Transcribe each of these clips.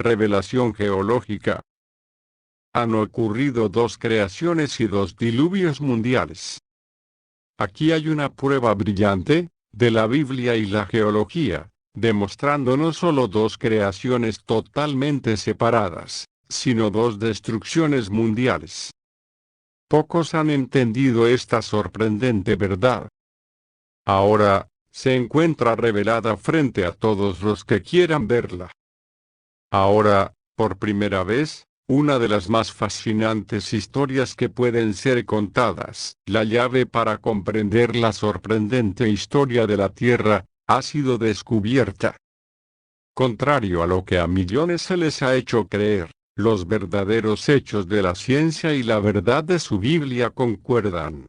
Revelación geológica. Han ocurrido dos creaciones y dos diluvios mundiales. Aquí hay una prueba brillante, de la Biblia y la geología, demostrando no solo dos creaciones totalmente separadas, sino dos destrucciones mundiales. Pocos han entendido esta sorprendente verdad. Ahora, se encuentra revelada frente a todos los que quieran verla. Ahora, por primera vez, una de las más fascinantes historias que pueden ser contadas, la llave para comprender la sorprendente historia de la Tierra, ha sido descubierta. Contrario a lo que a millones se les ha hecho creer, los verdaderos hechos de la ciencia y la verdad de su Biblia concuerdan.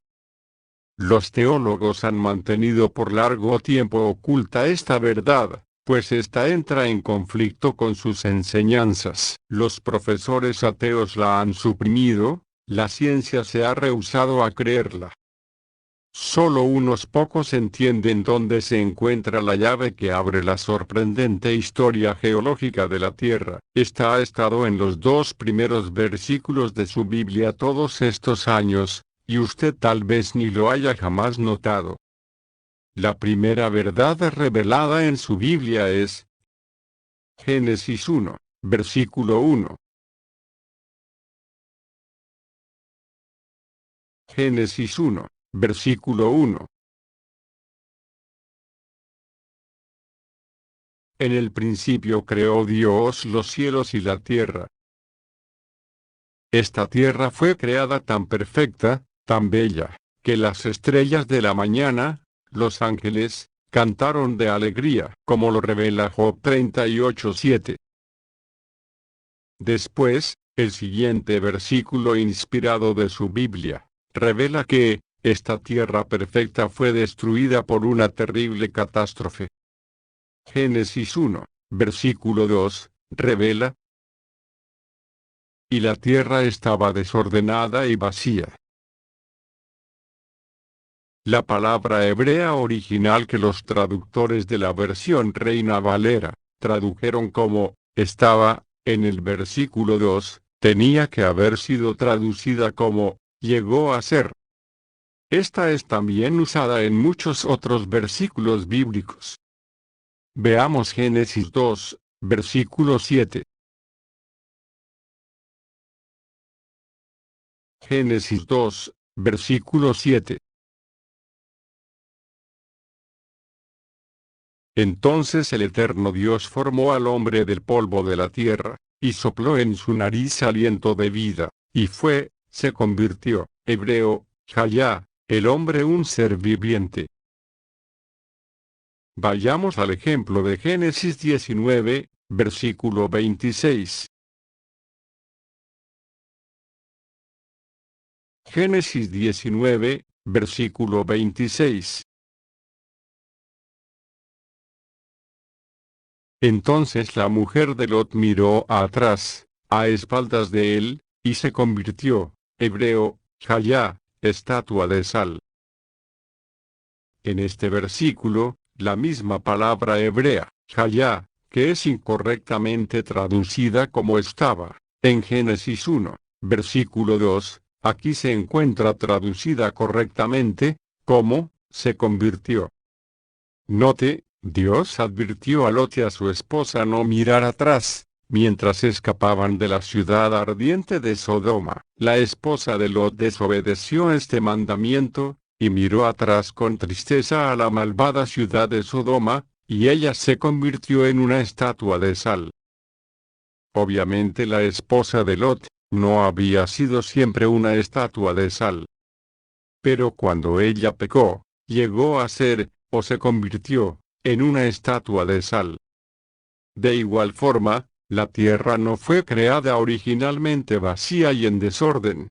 Los teólogos han mantenido por largo tiempo oculta esta verdad, pues esta entra en conflicto con sus enseñanzas. Los profesores ateos la han suprimido, la ciencia se ha rehusado a creerla. Solo unos pocos entienden dónde se encuentra la llave que abre la sorprendente historia geológica de la Tierra. Esta ha estado en los dos primeros versículos de su Biblia todos estos años, y usted tal vez ni lo haya jamás notado. La primera verdad revelada en su Biblia es Génesis 1, versículo 1. Génesis 1, versículo 1. En el principio creó Dios los cielos y la tierra. Esta tierra fue creada tan perfecta, tan bella, que las estrellas de la mañana, los ángeles, cantaron de alegría, como lo revela Job 38:7. Después, el siguiente versículo inspirado de su Biblia, revela que, esta tierra perfecta fue destruida por una terrible catástrofe. Génesis 1, versículo 2, revela: y la tierra estaba desordenada y vacía. La palabra hebrea original que los traductores de la versión Reina Valera tradujeron como estaba, en el versículo 2, tenía que haber sido traducida como llegó a ser. Esta es también usada en muchos otros versículos bíblicos. Veamos Génesis 2, versículo 7. Génesis 2, versículo 7. Entonces el Eterno Dios formó al hombre del polvo de la tierra, y sopló en su nariz aliento de vida, y se convirtió, hebreo, Hayá, el hombre un ser viviente. Vayamos al ejemplo de Génesis 19, versículo 26. Génesis 19, versículo 26. Entonces la mujer de Lot miró atrás, a espaldas de él, y se convirtió, hebreo, Hayá, estatua de sal. En este versículo, la misma palabra hebrea, Hayá, que es incorrectamente traducida como estaba, en Génesis 1, versículo 2, aquí se encuentra traducida correctamente, como, se convirtió. Note, Dios advirtió a Lot y a su esposa no mirar atrás, mientras escapaban de la ciudad ardiente de Sodoma. La esposa de Lot desobedeció este mandamiento, y miró atrás con tristeza a la malvada ciudad de Sodoma, y ella se convirtió en una estatua de sal. Obviamente la esposa de Lot no había sido siempre una estatua de sal. Pero cuando ella pecó, llegó a ser, o se convirtió, en una estatua de sal. De igual forma, la tierra no fue creada originalmente vacía y en desorden.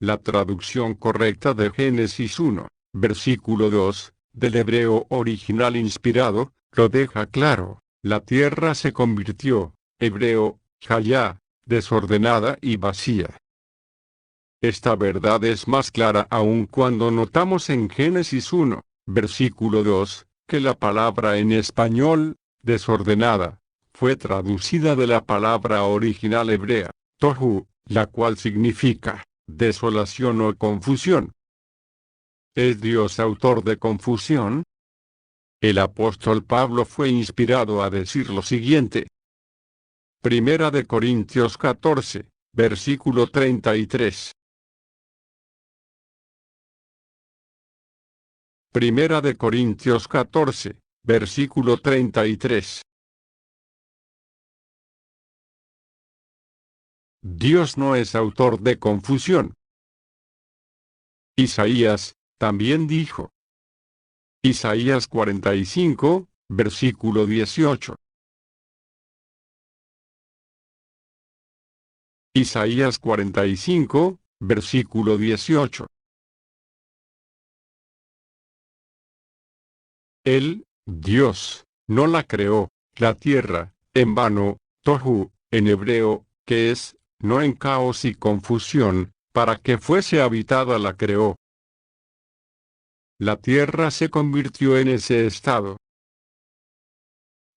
La traducción correcta de Génesis 1, versículo 2, del hebreo original inspirado, lo deja claro: la tierra se convirtió, hebreo, Hayá, desordenada y vacía. Esta verdad es más clara aún cuando notamos en Génesis 1, versículo 2, que la palabra en español, desordenada, fue traducida de la palabra original hebrea, tohu, la cual significa desolación o confusión. ¿Es Dios autor de confusión? El apóstol Pablo fue inspirado a decir lo siguiente. Primera de Corintios 14, versículo 33. Primera de Corintios 14, versículo 33. Dios no es autor de confusión. Isaías también dijo. Isaías 45, versículo 18. Isaías 45, versículo 18. Él, Dios, no la creó, la tierra, en vano, tohu, en hebreo, que es, no en caos y confusión, para que fuese habitada la creó. La tierra se convirtió en ese estado.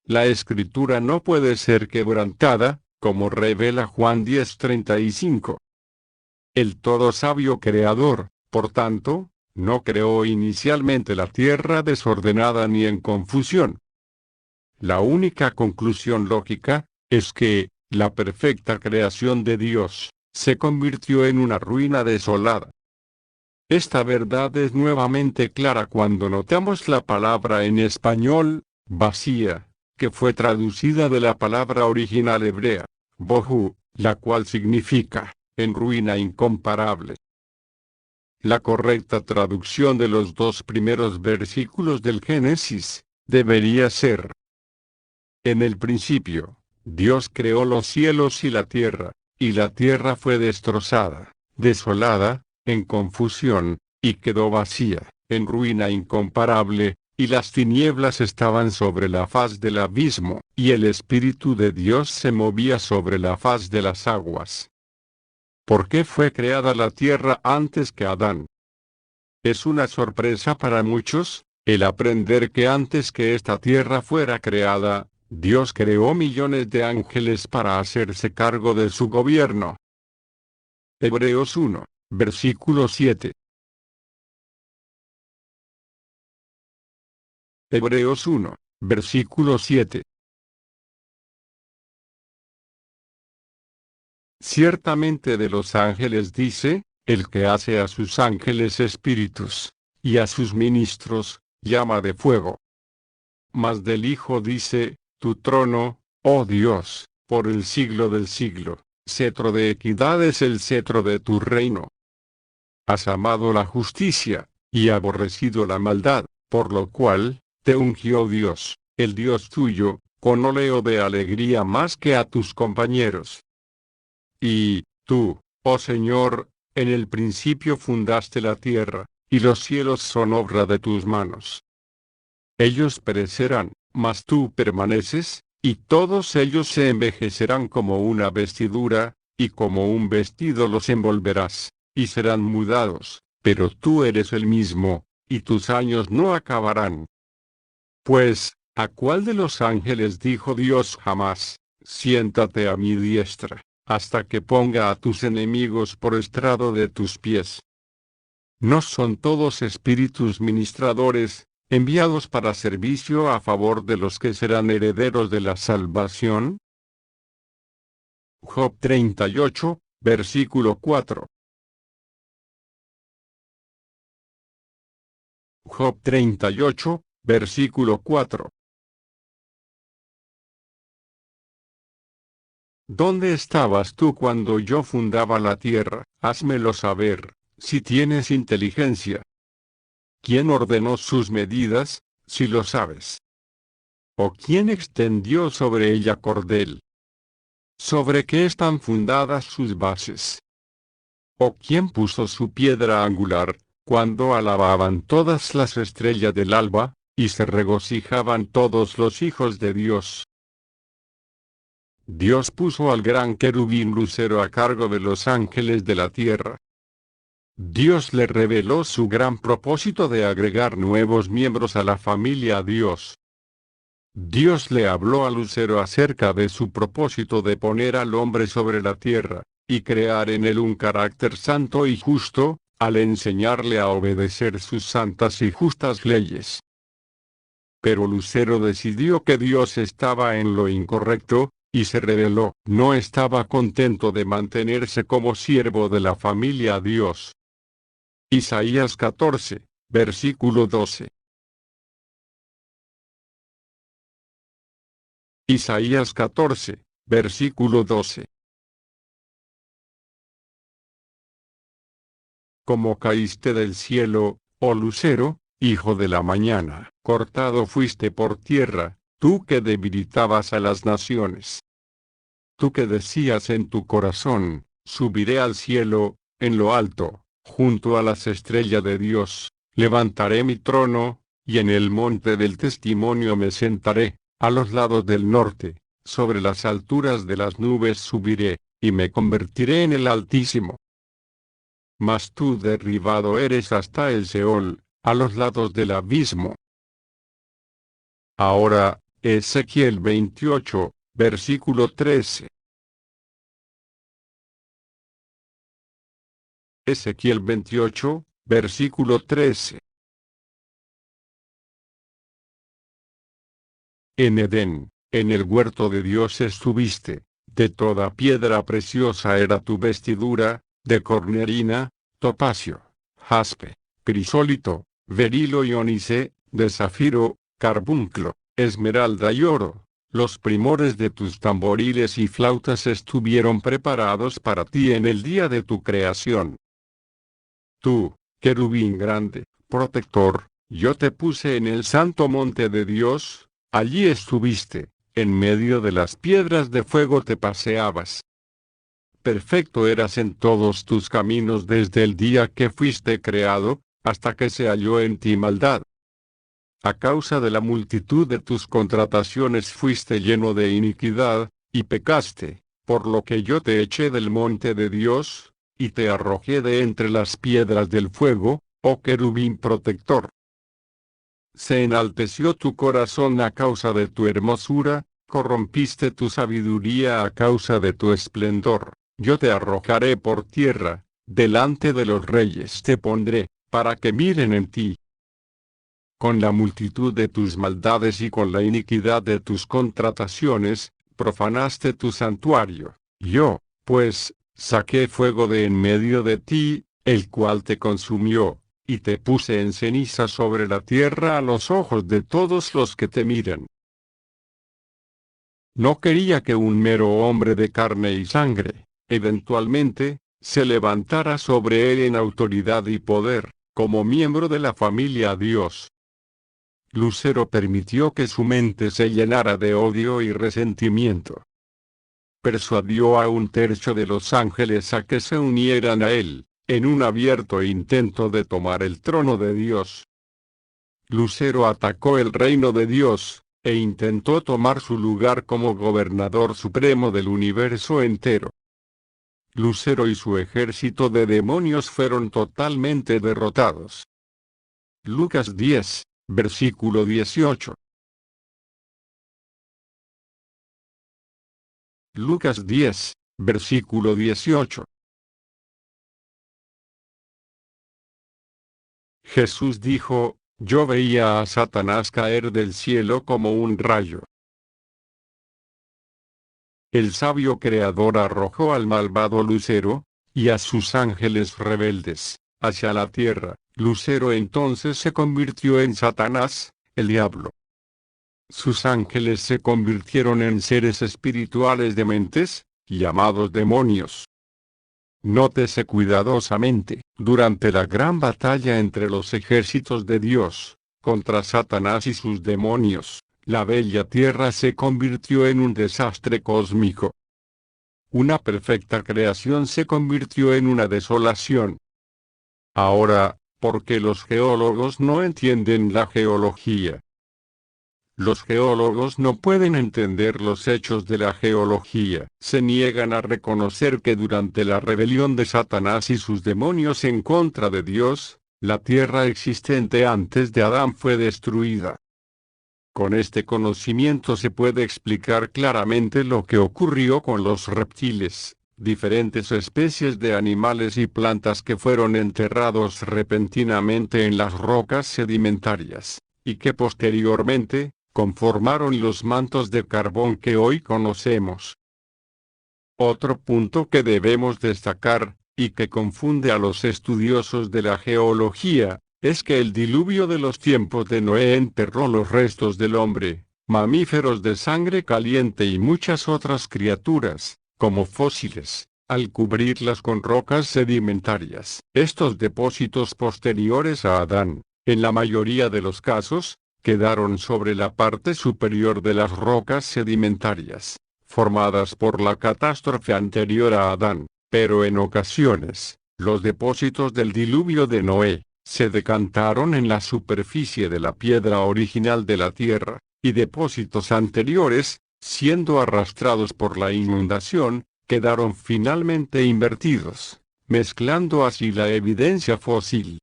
La escritura no puede ser quebrantada, como revela Juan 10:35. El todo sabio creador, por tanto, no creó inicialmente la tierra desordenada ni en confusión. La única conclusión lógica, es que, la perfecta creación de Dios, se convirtió en una ruina desolada. Esta verdad es nuevamente clara cuando notamos la palabra en español, vacía, que fue traducida de la palabra original hebrea, bohu, la cual significa, en ruina incomparable. La correcta traducción de los dos primeros versículos del Génesis, debería ser: en el principio, Dios creó los cielos y la tierra fue destrozada, desolada, en confusión, y quedó vacía, en ruina incomparable, y las tinieblas estaban sobre la faz del abismo, y el Espíritu de Dios se movía sobre la faz de las aguas. ¿Por qué fue creada la tierra antes que Adán? Es una sorpresa para muchos, el aprender que antes que esta tierra fuera creada, Dios creó millones de ángeles para hacerse cargo de su gobierno. Hebreos 1, versículo 7. Hebreos 1, versículo 7. Ciertamente de los ángeles dice, el que hace a sus ángeles espíritus, y a sus ministros, llama de fuego. Mas del Hijo dice, tu trono, oh Dios, por el siglo del siglo, cetro de equidad es el cetro de tu reino. Has amado la justicia, y aborrecido la maldad, por lo cual, te ungió Dios, el Dios tuyo, con óleo de alegría más que a tus compañeros. Y, tú, oh Señor, en el principio fundaste la tierra, y los cielos son obra de tus manos. Ellos perecerán, mas tú permaneces, y todos ellos se envejecerán como una vestidura, y como un vestido los envolverás, y serán mudados, pero tú eres el mismo, y tus años no acabarán. Pues, ¿a cuál de los ángeles dijo Dios jamás, siéntate a mi diestra, hasta que ponga a tus enemigos por estrado de tus pies? ¿No son todos espíritus ministradores, enviados para servicio a favor de los que serán herederos de la salvación? Job 38, versículo 4. Job 38, versículo 4. ¿Dónde estabas tú cuando yo fundaba la tierra? Házmelo saber, si tienes inteligencia. ¿Quién ordenó sus medidas, si lo sabes? ¿O quién extendió sobre ella cordel? ¿Sobre qué están fundadas sus bases? ¿O quién puso su piedra angular, cuando alababan todas las estrellas del alba, y se regocijaban todos los hijos de Dios? Dios puso al gran querubín lucero a cargo de los ángeles de la tierra. Dios le reveló su gran propósito de agregar nuevos miembros a la familia Dios. Dios le habló a Lucero acerca de su propósito de poner al hombre sobre la tierra, y crear en él un carácter santo y justo, al enseñarle a obedecer sus santas y justas leyes. Pero Lucero decidió que Dios estaba en lo incorrecto, y se rebeló. No estaba contento de mantenerse como siervo de la familia Dios. Isaías 14, versículo 12. Isaías 14, versículo 12. Como caíste del cielo, oh lucero, hijo de la mañana, cortado fuiste por tierra, tú que debilitabas a las naciones. Tú que decías en tu corazón, subiré al cielo, en lo alto, junto a las estrellas de Dios, levantaré mi trono, y en el monte del testimonio me sentaré, a los lados del norte, sobre las alturas de las nubes subiré, y me convertiré en el Altísimo. Mas tú derribado eres hasta el Seol, a los lados del abismo. Ahora, Ezequiel 28, versículo 13. Ezequiel 28, versículo 13. En Edén, en el huerto de Dios estuviste, de toda piedra preciosa era tu vestidura, de cornerina, topacio, jaspe, crisólito, berilo y ónice, de zafiro, carbunclo, esmeralda y oro. Los primores de tus tamboriles y flautas estuvieron preparados para ti en el día de tu creación. Tú, querubín grande, protector, yo te puse en el santo monte de Dios, allí estuviste, en medio de las piedras de fuego te paseabas. Perfecto eras en todos tus caminos desde el día que fuiste creado, hasta que se halló en ti maldad. A causa de la multitud de tus contrataciones fuiste lleno de iniquidad, y pecaste, por lo que yo te eché del monte de Dios, y te arrojé de entre las piedras del fuego, oh querubín protector. Se enalteció tu corazón a causa de tu hermosura, corrompiste tu sabiduría a causa de tu esplendor. Yo te arrojaré por tierra, delante de los reyes te pondré, para que miren en ti. Con la multitud de tus maldades y con la iniquidad de tus contrataciones, profanaste tu santuario. Yo, pues, saqué fuego de en medio de ti, el cual te consumió, y te puse en ceniza sobre la tierra a los ojos de todos los que te miran. No quería que un mero hombre de carne y sangre, eventualmente, se levantara sobre él en autoridad y poder, como miembro de la familia Dios. Lucero permitió que su mente se llenara de odio y resentimiento. Persuadió a un tercio de los ángeles a que se unieran a él, en un abierto intento de tomar el trono de Dios. Lucero atacó el reino de Dios, e intentó tomar su lugar como gobernador supremo del universo entero. Lucero y su ejército de demonios fueron totalmente derrotados. Lucas 10, versículo 18. Lucas 10, versículo 18. Jesús dijo, yo veía a Satanás caer del cielo como un rayo. El sabio creador arrojó al malvado Lucero, y a sus ángeles rebeldes, hacia la tierra. Lucero entonces se convirtió en Satanás, el diablo. Sus ángeles se convirtieron en seres espirituales dementes, llamados demonios. Nótese cuidadosamente, durante la gran batalla entre los ejércitos de Dios, contra Satanás y sus demonios, la bella tierra se convirtió en un desastre cósmico. Una perfecta creación se convirtió en una desolación. Ahora, ¿por qué los geólogos no entienden la geología? Los geólogos no pueden entender los hechos de la geología. Se niegan a reconocer que durante la rebelión de Satanás y sus demonios en contra de Dios, la tierra existente antes de Adán fue destruida. Con este conocimiento se puede explicar claramente lo que ocurrió con los reptiles, diferentes especies de animales y plantas que fueron enterrados repentinamente en las rocas sedimentarias, y que posteriormente, conformaron los mantos de carbón que hoy conocemos. Otro punto que debemos destacar, y que confunde a los estudiosos de la geología, es que el diluvio de los tiempos de Noé enterró los restos del hombre, mamíferos de sangre caliente y muchas otras criaturas, como fósiles, al cubrirlas con rocas sedimentarias. Estos depósitos posteriores a Adán, en la mayoría de los casos, quedaron sobre la parte superior de las rocas sedimentarias, formadas por la catástrofe anterior a Adán, pero en ocasiones, los depósitos del diluvio de Noé, se decantaron en la superficie de la piedra original de la tierra, y depósitos anteriores, siendo arrastrados por la inundación, quedaron finalmente invertidos, mezclando así la evidencia fósil.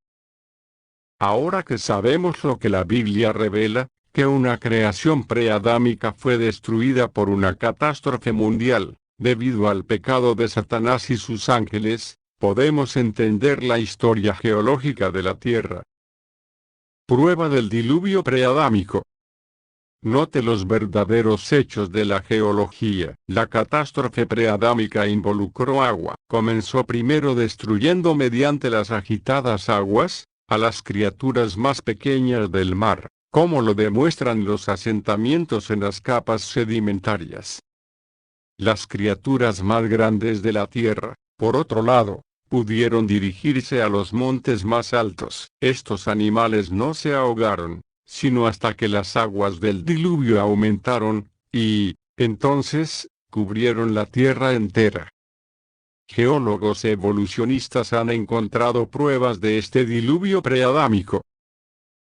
Ahora que sabemos lo que la Biblia revela, que una creación preadámica fue destruida por una catástrofe mundial, debido al pecado de Satanás y sus ángeles, podemos entender la historia geológica de la Tierra. Prueba del diluvio preadámico. Note los verdaderos hechos de la geología. La catástrofe preadámica involucró agua. Comenzó primero destruyendo mediante las agitadas aguas, a las criaturas más pequeñas del mar, como lo demuestran los asentamientos en las capas sedimentarias. Las criaturas más grandes de la tierra, por otro lado, pudieron dirigirse a los montes más altos. Estos animales no se ahogaron, sino hasta que las aguas del diluvio aumentaron, y, entonces, cubrieron la tierra entera. Geólogos evolucionistas han encontrado pruebas de este diluvio preadámico.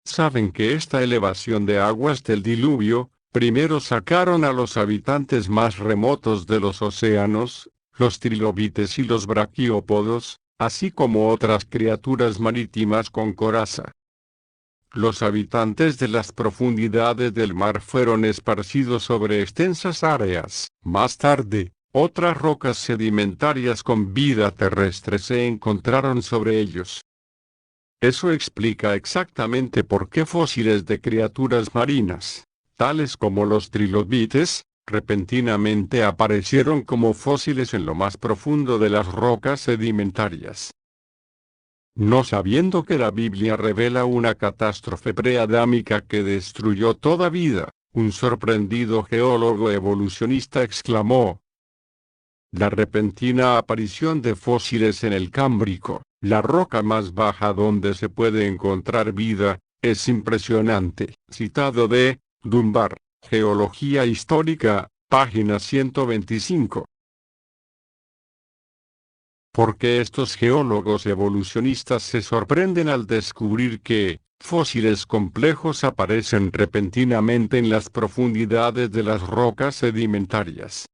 Saben que esta elevación de aguas del diluvio, primero sacaron a los habitantes más remotos de los océanos, los trilobites y los braquiópodos, así como otras criaturas marítimas con coraza. Los habitantes de las profundidades del mar fueron esparcidos sobre extensas áreas. Más tarde, otras rocas sedimentarias con vida terrestre se encontraron sobre ellos. Eso explica exactamente por qué fósiles de criaturas marinas, tales como los trilobites, repentinamente aparecieron como fósiles en lo más profundo de las rocas sedimentarias. No sabiendo que la Biblia revela una catástrofe preadámica que destruyó toda vida, un sorprendido geólogo evolucionista exclamó: la repentina aparición de fósiles en el Cámbrico, la roca más baja donde se puede encontrar vida, es impresionante. Citado de Dunbar, Geología Histórica, página 125. ¿Por qué estos geólogos evolucionistas se sorprenden al descubrir que fósiles complejos aparecen repentinamente en las profundidades de las rocas sedimentarias?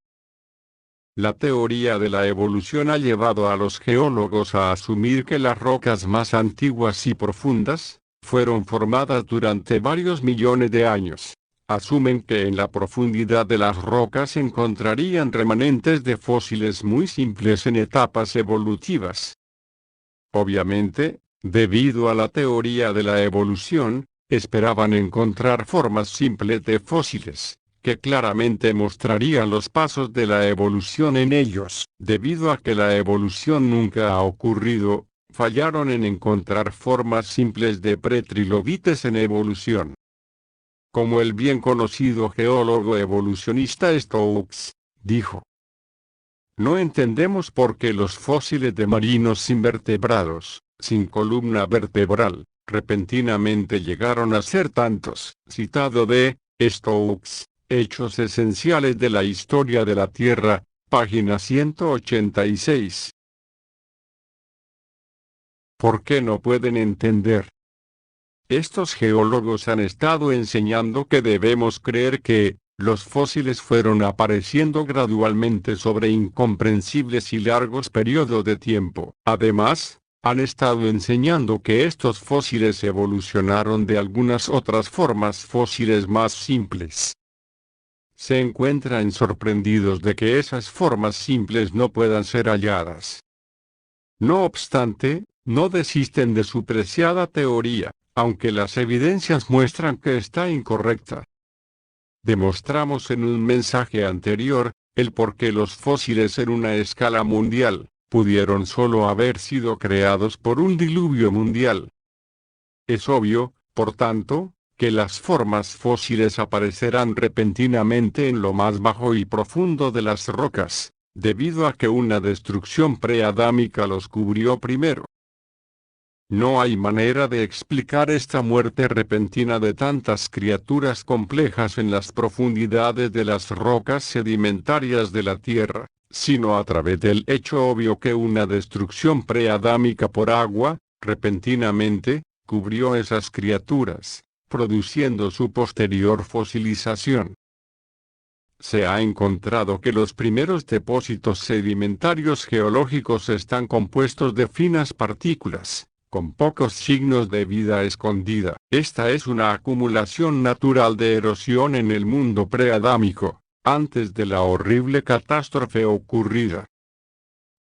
La teoría de la evolución ha llevado a los geólogos a asumir que las rocas más antiguas y profundas fueron formadas durante varios millones de años. Asumen que en la profundidad de las rocas se encontrarían remanentes de fósiles muy simples en etapas evolutivas. Obviamente, debido a la teoría de la evolución, esperaban encontrar formas simples de fósiles, que claramente mostrarían los pasos de la evolución en ellos. Debido a que la evolución nunca ha ocurrido, fallaron en encontrar formas simples de pretrilobites en evolución. Como el bien conocido geólogo evolucionista Stokes dijo: no entendemos por qué los fósiles de marinos invertebrados, sin columna vertebral, repentinamente llegaron a ser tantos. Citado de Stokes, Hechos esenciales de la historia de la Tierra, página 186. ¿Por qué no pueden entender? Estos geólogos han estado enseñando que debemos creer que los fósiles fueron apareciendo gradualmente sobre incomprensibles y largos periodos de tiempo. Además, han estado enseñando que estos fósiles evolucionaron de algunas otras formas fósiles más simples. Se encuentran sorprendidos de que esas formas simples no puedan ser halladas. No obstante, no desisten de su preciada teoría, aunque las evidencias muestran que está incorrecta. Demostramos en un mensaje anterior, el por qué los fósiles en una escala mundial pudieron solo haber sido creados por un diluvio mundial. Es obvio, por tanto, que las formas fósiles aparecerán repentinamente en lo más bajo y profundo de las rocas, debido a que una destrucción preadámica los cubrió primero. No hay manera de explicar esta muerte repentina de tantas criaturas complejas en las profundidades de las rocas sedimentarias de la Tierra, sino a través del hecho obvio que una destrucción preadámica por agua, repentinamente, cubrió esas criaturas, produciendo su posterior fosilización. Se ha encontrado que los primeros depósitos sedimentarios geológicos están compuestos de finas partículas, con pocos signos de vida escondida. Esta es una acumulación natural de erosión en el mundo preadámico, antes de la horrible catástrofe ocurrida.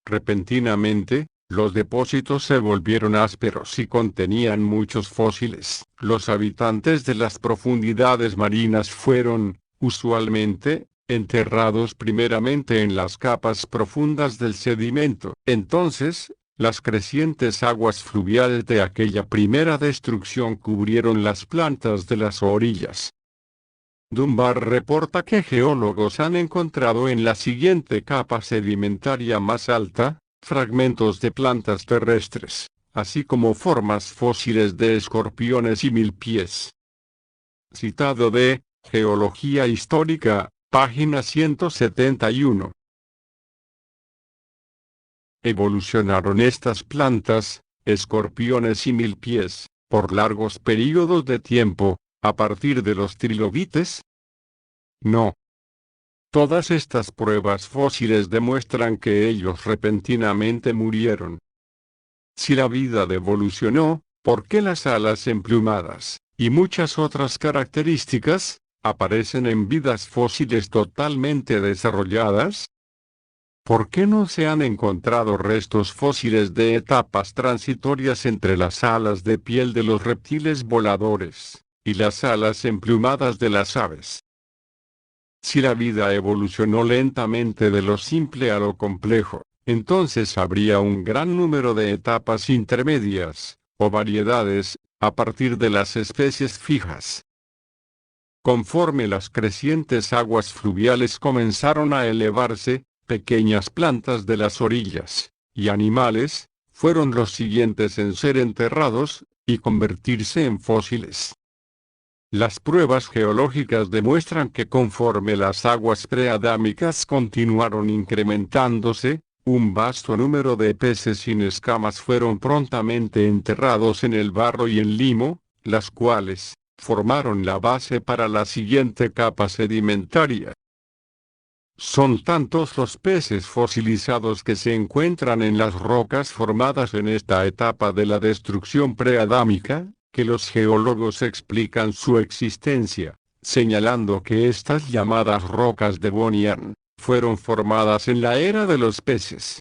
Repentinamente, los depósitos se volvieron ásperos y contenían muchos fósiles. Los habitantes de las profundidades marinas fueron, usualmente, enterrados primeramente en las capas profundas del sedimento. Entonces, las crecientes aguas fluviales de aquella primera destrucción cubrieron las plantas de las orillas. Dunbar reporta que geólogos han encontrado en la siguiente capa sedimentaria más alta, fragmentos de plantas terrestres, así como formas fósiles de escorpiones y milpies. Citado de Geología Histórica, página 171. Evolucionaron estas plantas, escorpiones y milpies, por largos períodos de tiempo, a partir de los trilobites. No. Todas estas pruebas fósiles demuestran que ellos repentinamente murieron. Si la vida evolucionó, ¿por qué las alas emplumadas, y muchas otras características, aparecen en vidas fósiles totalmente desarrolladas? ¿Por qué no se han encontrado restos fósiles de etapas transitorias entre las alas de piel de los reptiles voladores y las alas emplumadas de las aves? Si la vida evolucionó lentamente de lo simple a lo complejo, entonces habría un gran número de etapas intermedias, o variedades, a partir de las especies fijas. Conforme las crecientes aguas fluviales comenzaron a elevarse, pequeñas plantas de las orillas, y animales, fueron los siguientes en ser enterrados, y convertirse en fósiles. Las pruebas geológicas demuestran que conforme las aguas preadámicas continuaron incrementándose, un vasto número de peces sin escamas fueron prontamente enterrados en el barro y el limo, las cuales formaron la base para la siguiente capa sedimentaria. Son tantos los peces fosilizados que se encuentran en las rocas formadas en esta etapa de la destrucción preadámica, que los geólogos explican su existencia, señalando que estas llamadas rocas Devonian fueron formadas en la era de los peces.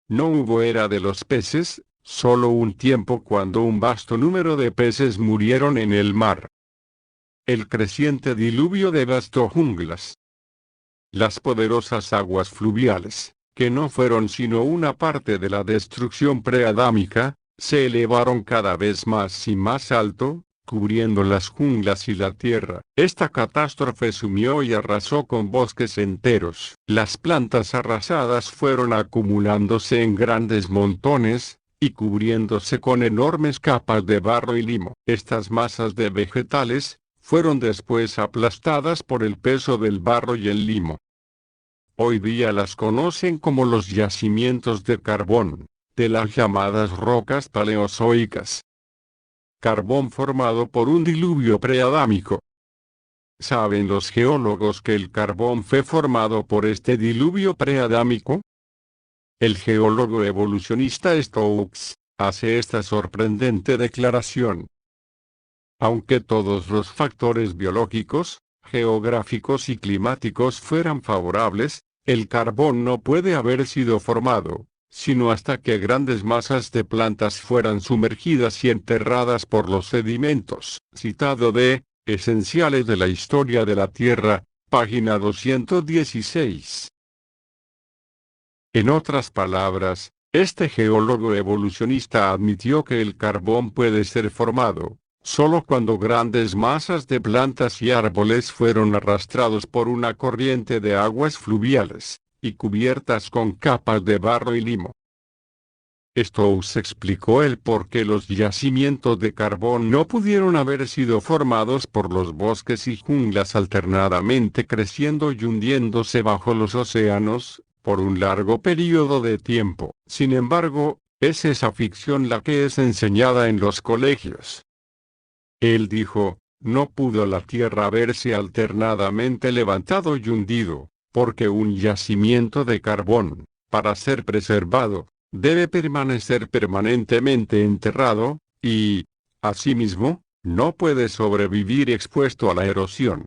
No hubo era de los peces, solo un tiempo cuando un vasto número de peces murieron en el mar. El creciente diluvio devastó junglas. Las poderosas aguas fluviales, que no fueron sino una parte de la destrucción preadámica, se elevaron cada vez más y más alto, cubriendo las junglas y la tierra. Esta catástrofe sumió y arrasó con bosques enteros. Las plantas arrasadas fueron acumulándose en grandes montones, y cubriéndose con enormes capas de barro y limo. Estas masas de vegetales fueron después aplastadas por el peso del barro y el limo. Hoy día las conocen como los yacimientos de carbón, de las llamadas rocas paleozoicas. Carbón formado por un diluvio preadámico. ¿Saben los geólogos que el carbón fue formado por este diluvio preadámico? El geólogo evolucionista Stokes hace esta sorprendente declaración. Aunque todos los factores biológicos, geográficos y climáticos fueran favorables, el carbón no puede haber sido formado, sino hasta que grandes masas de plantas fueran sumergidas y enterradas por los sedimentos. Citado de Esenciales de la Historia de la Tierra, página 216. En otras palabras, este geólogo evolucionista admitió que el carbón puede ser formado solo cuando grandes masas de plantas y árboles fueron arrastrados por una corriente de aguas fluviales, y cubiertas con capas de barro y limo. Stokes explicó el por qué los yacimientos de carbón no pudieron haber sido formados por los bosques y junglas alternadamente creciendo y hundiéndose bajo los océanos, por un largo periodo de tiempo. Sin embargo, es esa ficción la que es enseñada en los colegios. Él dijo, no pudo la Tierra haberse alternadamente levantado y hundido, porque un yacimiento de carbón, para ser preservado, debe permanecer permanentemente enterrado, y, asimismo, no puede sobrevivir expuesto a la erosión.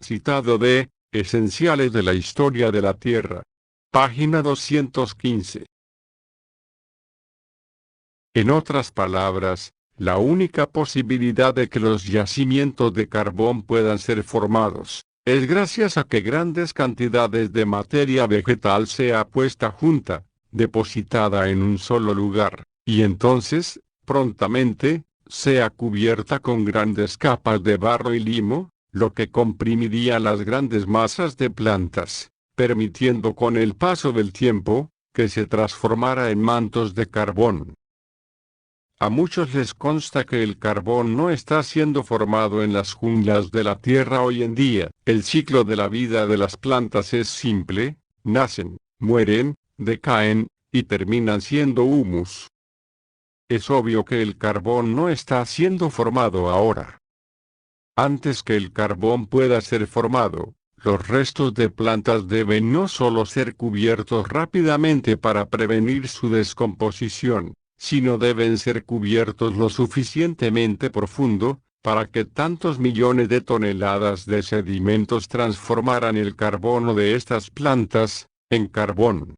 Citado de Esenciales de la Historia de la Tierra. Página 215. En otras palabras, la única posibilidad de que los yacimientos de carbón puedan ser formados, es gracias a que grandes cantidades de materia vegetal sea puesta junta, depositada en un solo lugar, y entonces, prontamente, sea cubierta con grandes capas de barro y limo, lo que comprimiría las grandes masas de plantas, permitiendo con el paso del tiempo, que se transformara en mantos de carbón. A muchos les consta que el carbón no está siendo formado en las junglas de la Tierra hoy en día. El ciclo de la vida de las plantas es simple: nacen, mueren, decaen, y terminan siendo humus. Es obvio que el carbón no está siendo formado ahora. Antes que el carbón pueda ser formado, los restos de plantas deben no solo ser cubiertos rápidamente para prevenir su descomposición, sino deben ser cubiertos lo suficientemente profundo, para que tantos millones de toneladas de sedimentos transformaran el carbono de estas plantas en carbón.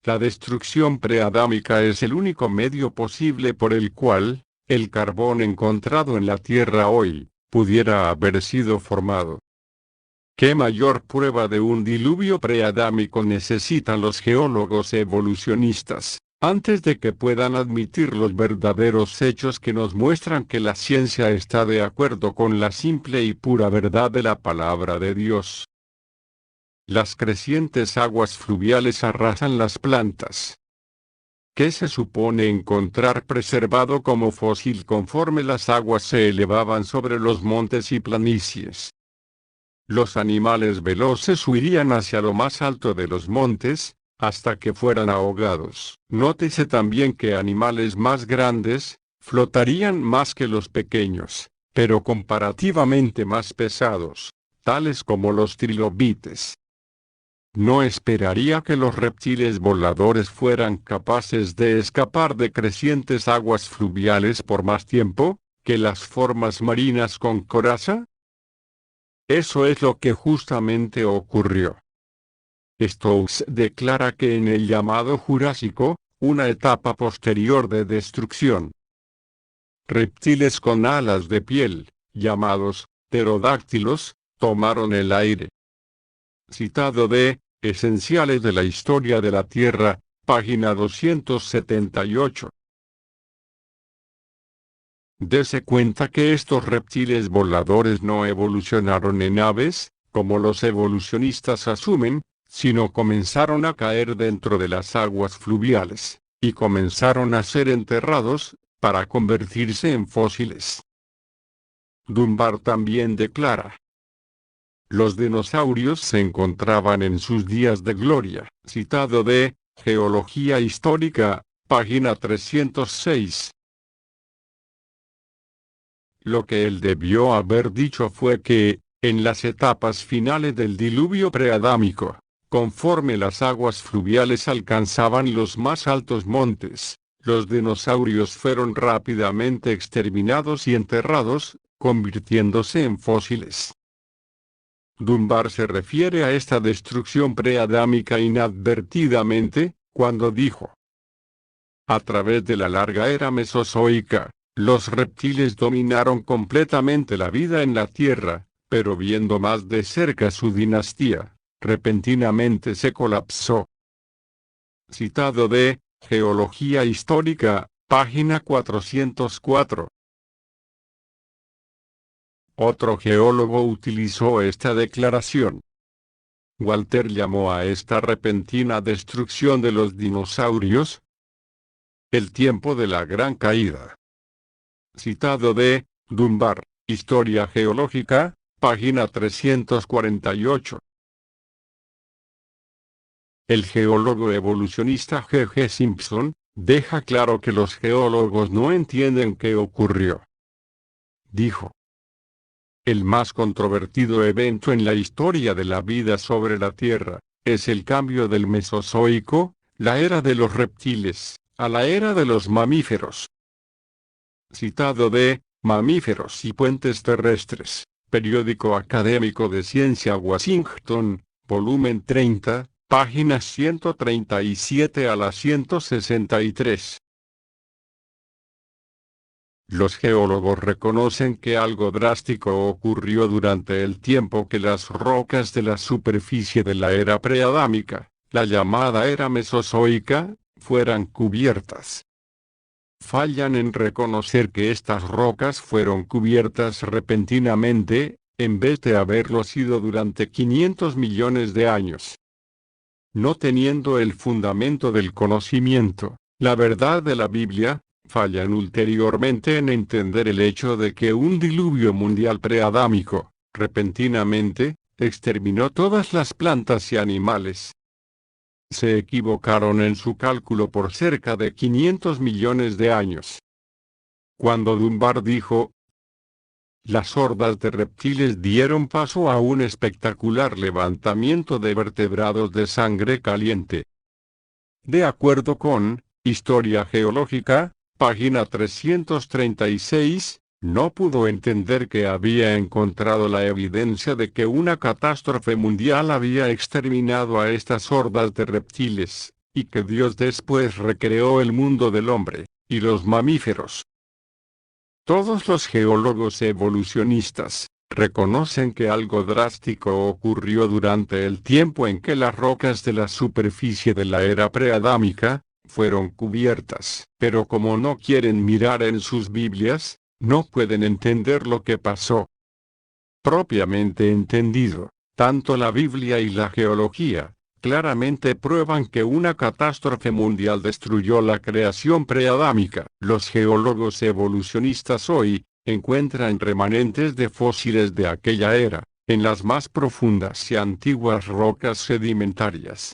La destrucción preadámica es el único medio posible por el cual el carbón encontrado en la Tierra hoy pudiera haber sido formado. ¿Qué mayor prueba de un diluvio preadámico necesitan los geólogos evolucionistas, antes de que puedan admitir los verdaderos hechos que nos muestran que la ciencia está de acuerdo con la simple y pura verdad de la palabra de Dios? Las crecientes aguas fluviales arrasan las plantas. ¿Qué se supone encontrar preservado como fósil conforme las aguas se elevaban sobre los montes y planicies? Los animales veloces huirían hacia lo más alto de los montes, hasta que fueran ahogados. Nótese también que animales más grandes flotarían más que los pequeños, pero comparativamente más pesados, tales como los trilobites. ¿No esperaría que los reptiles voladores fueran capaces de escapar de crecientes aguas fluviales por más tiempo que las formas marinas con coraza? Eso es lo que justamente ocurrió. Stokes declara que en el llamado Jurásico, una etapa posterior de destrucción, reptiles con alas de piel, llamados pterodáctilos, tomaron el aire. Citado de Esenciales de la Historia de la Tierra, página 278. Dese cuenta que estos reptiles voladores no evolucionaron en aves, como los evolucionistas asumen, sino comenzaron a caer dentro de las aguas fluviales, y comenzaron a ser enterrados, para convertirse en fósiles. Dunbar también declara: los dinosaurios se encontraban en sus días de gloria. Citado de Geología Histórica, página 306. Lo que él debió haber dicho fue que, en las etapas finales del diluvio preadámico, conforme las aguas fluviales alcanzaban los más altos montes, los dinosaurios fueron rápidamente exterminados y enterrados, convirtiéndose en fósiles. Dunbar se refiere a esta destrucción preadámica inadvertidamente, cuando dijo: a través de la larga era mesozoica, los reptiles dominaron completamente la vida en la Tierra, pero viendo más de cerca su dinastía, repentinamente se colapsó. Citado de Geología Histórica, página 404. Otro geólogo utilizó esta declaración. Walter llamó a esta repentina destrucción de los dinosaurios el tiempo de la gran caída. Citado de Dunbar, Historia Geológica, página 348. El geólogo evolucionista G. G. Simpson deja claro que los geólogos no entienden qué ocurrió. Dijo: el más controvertido evento en la historia de la vida sobre la Tierra es el cambio del Mesozoico, la era de los reptiles, a la era de los mamíferos. Citado de Mamíferos y Puentes Terrestres, Periódico Académico de Ciencia Washington, volumen 30, páginas 137 a la 163. Los geólogos reconocen que algo drástico ocurrió durante el tiempo que las rocas de la superficie de la era preadámica, la llamada era mesozoica, fueran cubiertas. Fallan en reconocer que estas rocas fueron cubiertas repentinamente, en vez de haberlo sido durante 500 millones de años. No teniendo el fundamento del conocimiento, la verdad de la Biblia, fallan ulteriormente en entender el hecho de que un diluvio mundial preadámico, repentinamente, exterminó todas las plantas y animales. Se equivocaron en su cálculo por cerca de 500 millones de años. Cuando Dunbar dijo: las hordas de reptiles dieron paso a un espectacular levantamiento de vertebrados de sangre caliente. De acuerdo con Historia Geológica, página 336, no pudo entender que había encontrado la evidencia de que una catástrofe mundial había exterminado a estas hordas de reptiles, y que Dios después recreó el mundo del hombre, y los mamíferos. Todos los geólogos evolucionistas reconocen que algo drástico ocurrió durante el tiempo en que las rocas de la superficie de la era preadámica fueron cubiertas, pero como no quieren mirar en sus Biblias, no pueden entender lo que pasó. Propiamente entendido, tanto la Biblia y la geología claramente prueban que una catástrofe mundial destruyó la creación preadámica. Los geólogos evolucionistas hoy encuentran remanentes de fósiles de aquella era en las más profundas y antiguas rocas sedimentarias.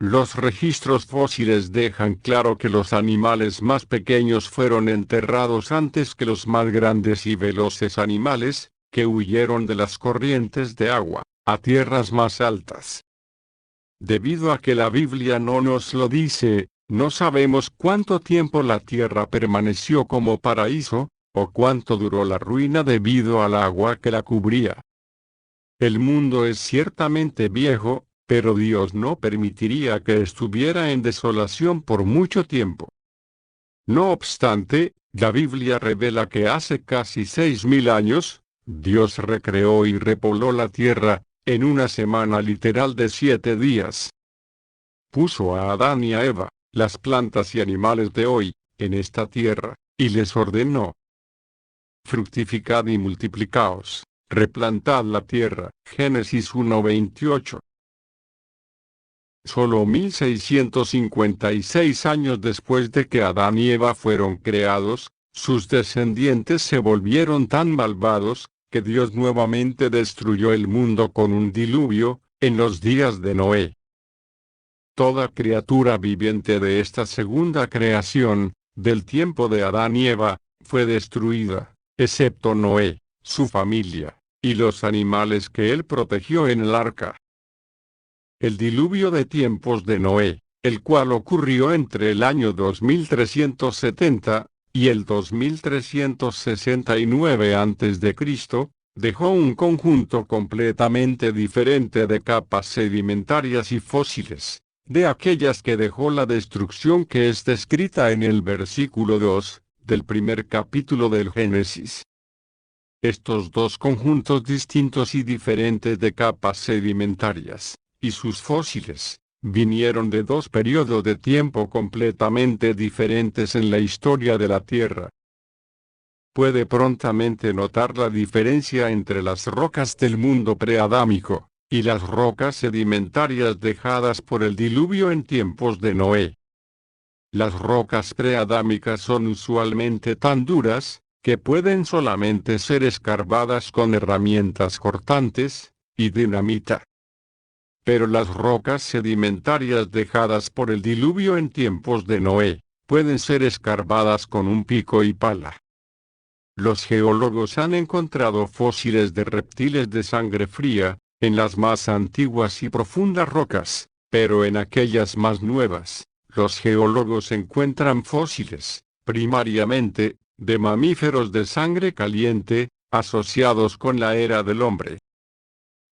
Los registros fósiles dejan claro que los animales más pequeños fueron enterrados antes que los más grandes y veloces animales, que huyeron de las corrientes de agua a tierras más altas. Debido a que la Biblia no nos lo dice, no sabemos cuánto tiempo la tierra permaneció como paraíso, o cuánto duró la ruina debido al agua que la cubría. El mundo es ciertamente viejo, pero Dios no permitiría que estuviera en desolación por mucho tiempo. No obstante, la Biblia revela que hace casi 6.000 años, Dios recreó y repobló la tierra, en una semana literal de 7 días. Puso a Adán y a Eva, las plantas y animales de hoy, en esta tierra, y les ordenó: fructificad y multiplicaos, replantad la tierra. Génesis 1:28. Solo 1656 años después de que Adán y Eva fueron creados, sus descendientes se volvieron tan malvados, que Dios nuevamente destruyó el mundo con un diluvio, en los días de Noé. Toda criatura viviente de esta segunda creación, del tiempo de Adán y Eva, fue destruida, excepto Noé, su familia, y los animales que él protegió en el arca. El diluvio de tiempos de Noé el cual ocurrió entre el año 2370 y el 2369 a.C., dejó un conjunto completamente diferente de capas sedimentarias y fósiles, de aquellas que dejó la destrucción que es descrita en el versículo 2, del primer capítulo del Génesis. Estos dos conjuntos distintos y diferentes de capas sedimentarias, y sus fósiles, vinieron de dos periodos de tiempo completamente diferentes en la historia de la Tierra. Puede prontamente notar la diferencia entre las rocas del mundo preadámico, y las rocas sedimentarias dejadas por el diluvio en tiempos de Noé. Las rocas preadámicas son usualmente tan duras, que pueden solamente ser escarbadas con herramientas cortantes, y dinamita. Pero las rocas sedimentarias dejadas por el diluvio en tiempos de Noé, pueden ser escarbadas con un pico y pala. Los geólogos han encontrado fósiles de reptiles de sangre fría, en las más antiguas y profundas rocas, pero en aquellas más nuevas, los geólogos encuentran fósiles, primariamente, de mamíferos de sangre caliente, asociados con la era del hombre.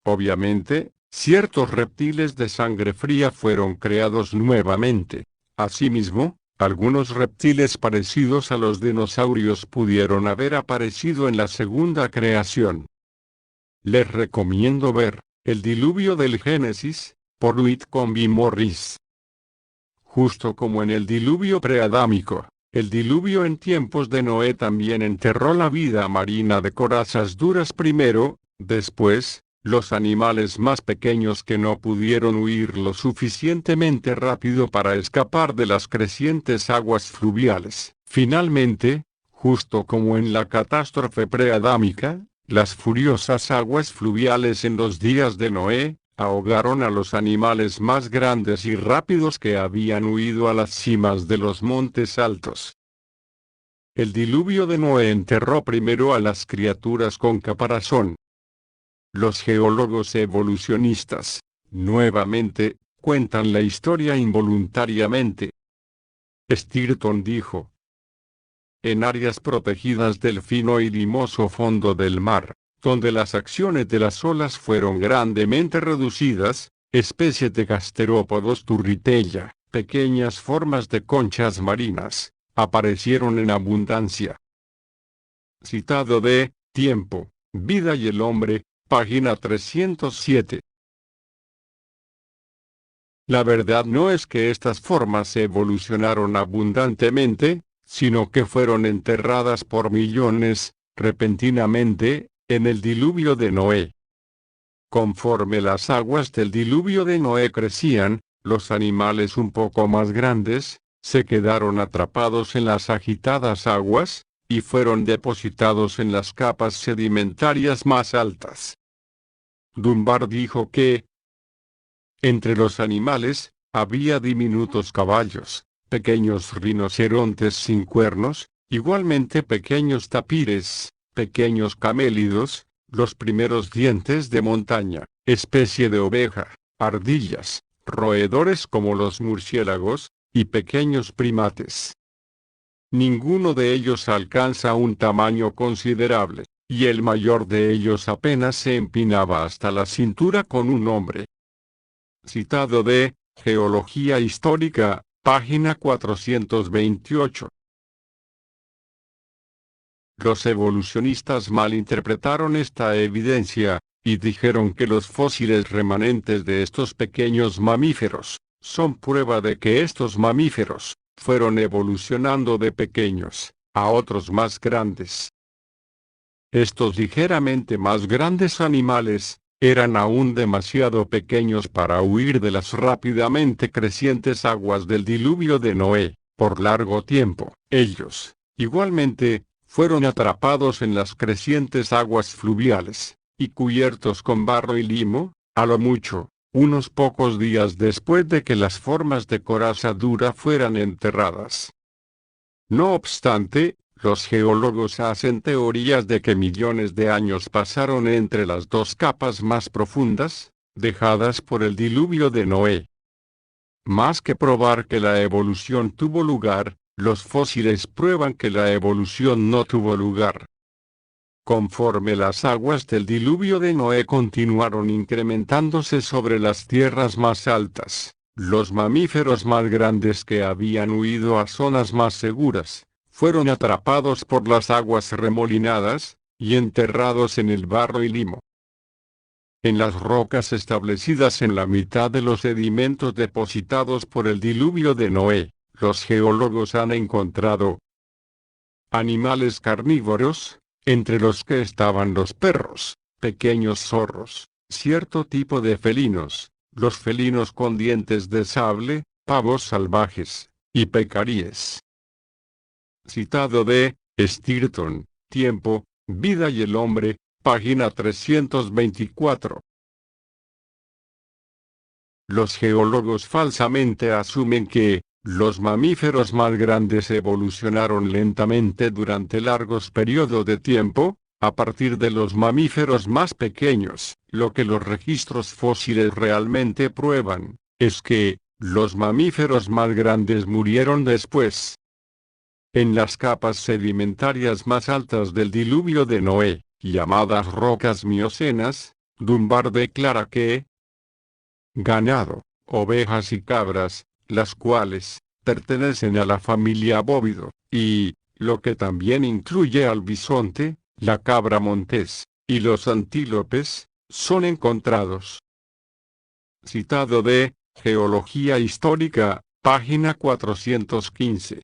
Obviamente, ciertos reptiles de sangre fría fueron creados nuevamente. Asimismo, algunos reptiles parecidos a los dinosaurios pudieron haber aparecido en la segunda creación. Les recomiendo ver El diluvio del Génesis, por Whitcomb Morris. Justo como en el diluvio preadámico, el diluvio en tiempos de Noé también enterró la vida marina de corazas duras primero, después, los animales más pequeños que no pudieron huir lo suficientemente rápido para escapar de las crecientes aguas fluviales. Finalmente, justo como en la catástrofe preadámica, las furiosas aguas fluviales en los días de Noé, ahogaron a los animales más grandes y rápidos que habían huido a las cimas de los montes altos. El diluvio de Noé enterró primero a las criaturas con caparazón. Los geólogos evolucionistas, nuevamente, cuentan la historia involuntariamente. Stirton dijo: en áreas protegidas del fino y limoso fondo del mar, donde las acciones de las olas fueron grandemente reducidas, especies de gasterópodos turritella, pequeñas formas de conchas marinas, aparecieron en abundancia. Citado de Tiempo, Vida y el Hombre, página 307. La verdad no es que estas formas evolucionaron abundantemente, sino que fueron enterradas por millones, repentinamente, en el diluvio de Noé. Conforme las aguas del diluvio de Noé crecían, los animales un poco más grandes, se quedaron atrapados en las agitadas aguas, y fueron depositados en las capas sedimentarias más altas. Dunbar dijo que, entre los animales, había diminutos caballos, pequeños rinocerontes sin cuernos, igualmente pequeños tapires, pequeños camélidos, los primeros dientes de montaña, especie de oveja, ardillas, roedores como los murciélagos, y pequeños primates. Ninguno de ellos alcanza un tamaño considerable, y el mayor de ellos apenas se empinaba hasta la cintura con un hombre. Citado de Geología Histórica, página 428. Los evolucionistas malinterpretaron esta evidencia, y dijeron que los fósiles remanentes de estos pequeños mamíferos, son prueba de que estos mamíferos, fueron evolucionando de pequeños, a otros más grandes. Estos ligeramente más grandes animales, eran aún demasiado pequeños para huir de las rápidamente crecientes aguas del diluvio de Noé, por largo tiempo. Ellos, igualmente, fueron atrapados en las crecientes aguas fluviales, y cubiertos con barro y limo, a lo mucho, unos pocos días después de que las formas de coraza dura fueran enterradas. No obstante, los geólogos hacen teorías de que millones de años pasaron entre las dos capas más profundas, dejadas por el diluvio de Noé. Más que probar que la evolución tuvo lugar, los fósiles prueban que la evolución no tuvo lugar. Conforme las aguas del diluvio de Noé continuaron incrementándose sobre las tierras más altas, los mamíferos más grandes que habían huido a zonas más seguras, fueron atrapados por las aguas remolinadas, y enterrados en el barro y limo. En las rocas establecidas en la mitad de los sedimentos depositados por el diluvio de Noé, los geólogos han encontrado animales carnívoros, entre los que estaban los perros, pequeños zorros, cierto tipo de felinos, los felinos con dientes de sable, pavos salvajes, y pecaríes. Citado de Stirton, Tiempo, Vida y el Hombre, página 324. Los geólogos falsamente asumen que los mamíferos más grandes evolucionaron lentamente durante largos periodos de tiempo, a partir de los mamíferos más pequeños. Lo que los registros fósiles realmente prueban, es que los mamíferos más grandes murieron después. En las capas sedimentarias más altas del diluvio de Noé, llamadas rocas miocenas, Dunbar declara que ganado, ovejas y cabras, las cuales pertenecen a la familia bóvido, y, lo que también incluye al bisonte, la cabra montés, y los antílopes, son encontrados. Citado de Geología Histórica, página 415.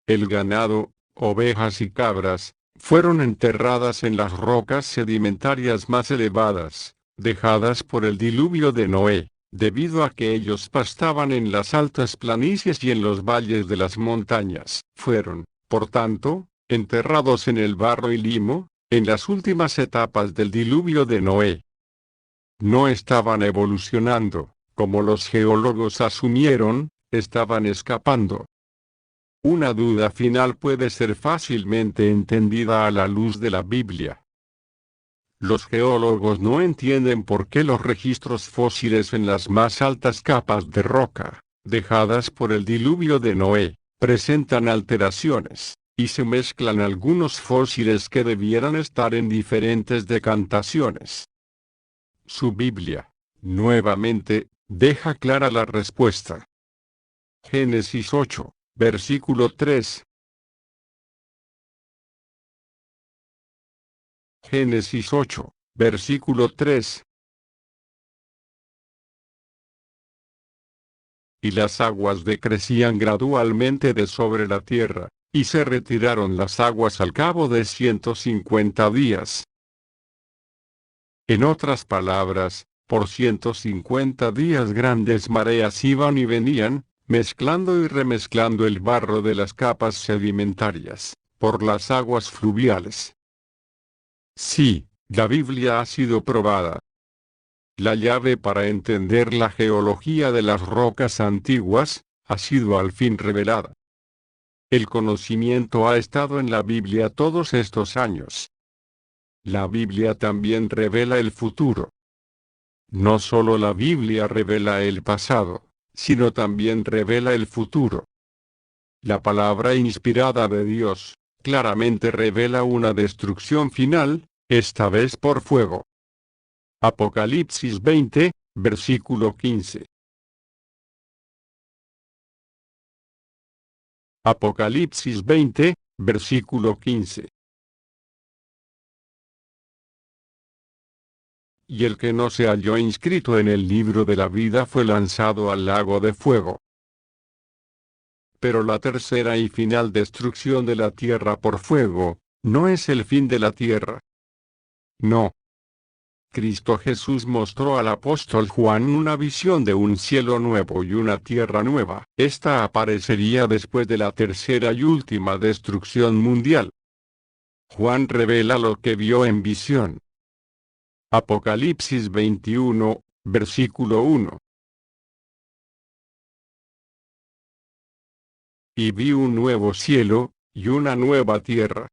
El ganado, ovejas y cabras, fueron enterradas en las rocas sedimentarias más elevadas, dejadas por el diluvio de Noé, debido a que ellos pastaban en las altas planicies y en los valles de las montañas. Fueron, por tanto, enterrados en el barro y limo, en las últimas etapas del diluvio de Noé. No estaban evolucionando, como los geólogos asumieron, estaban escapando. Una duda final puede ser fácilmente entendida a la luz de la Biblia. Los geólogos no entienden por qué los registros fósiles en las más altas capas de roca, dejadas por el diluvio de Noé, presentan alteraciones, y se mezclan algunos fósiles que debieran estar en diferentes decantaciones. Su Biblia, nuevamente, deja clara la respuesta. Génesis 8, versículo 3. Génesis 8, versículo 3. Y las aguas decrecían gradualmente de sobre la tierra, y se retiraron las aguas al cabo de 150 días. En otras palabras, por 150 días grandes mareas iban y venían, mezclando y remezclando el barro de las capas sedimentarias, por las aguas fluviales. Sí, la Biblia ha sido probada. La llave para entender la geología de las rocas antiguas, ha sido al fin revelada. El conocimiento ha estado en la Biblia todos estos años. La Biblia también revela el futuro. No solo la Biblia revela el pasado, sino también revela el futuro. La palabra inspirada de Dios, claramente revela una destrucción final, esta vez por fuego. Apocalipsis 20, versículo 15. Apocalipsis 20, versículo 15. Y el que no se halló inscrito en el libro de la vida fue lanzado al lago de fuego. Pero la tercera y final destrucción de la tierra por fuego, no es el fin de la tierra. No. Cristo Jesús mostró al apóstol Juan una visión de un cielo nuevo y una tierra nueva. Esta aparecería después de la tercera y última destrucción mundial. Juan revela lo que vio en visión. Apocalipsis 21, versículo 1. Y vi un nuevo cielo, y una nueva tierra.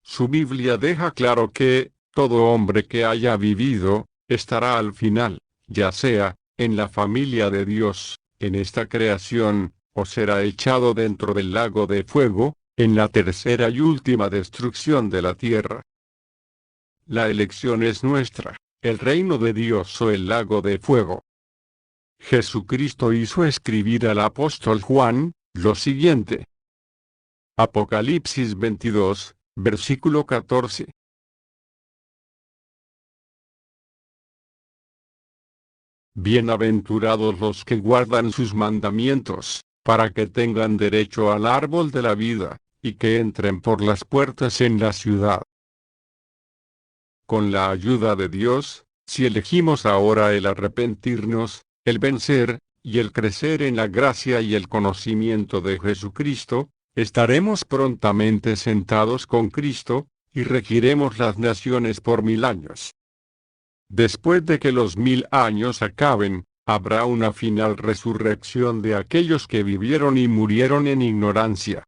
Su Biblia deja claro que, todo hombre que haya vivido, estará al final, ya sea, en la familia de Dios, en esta creación, o será echado dentro del lago de fuego, en la tercera y última destrucción de la tierra. La elección es nuestra, el reino de Dios o el lago de fuego. Jesucristo hizo escribir al apóstol Juan, lo siguiente. Apocalipsis 22, versículo 14. Bienaventurados los que guardan sus mandamientos, para que tengan derecho al árbol de la vida, y que entren por las puertas en la ciudad. Con la ayuda de Dios, si elegimos ahora el arrepentirnos, el vencer, y el crecer en la gracia y el conocimiento de Jesucristo, estaremos prontamente sentados con Cristo, y regiremos las naciones por 1000 años. Después de que los 1000 años acaben, habrá una final resurrección de aquellos que vivieron y murieron en ignorancia.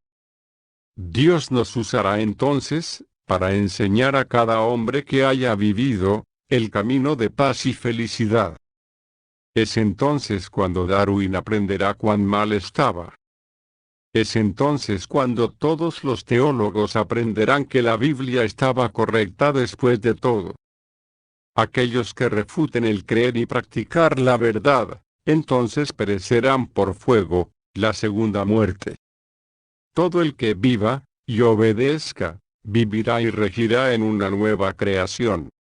Dios nos usará entonces, para enseñar a cada hombre que haya vivido, el camino de paz y felicidad. Es entonces cuando Darwin aprenderá cuán mal estaba. Es entonces cuando todos los teólogos aprenderán que la Biblia estaba correcta después de todo. Aquellos que refuten el creer y practicar la verdad, entonces perecerán por fuego, la segunda muerte. Todo el que viva, y obedezca, vivirá y regirá en una nueva creación.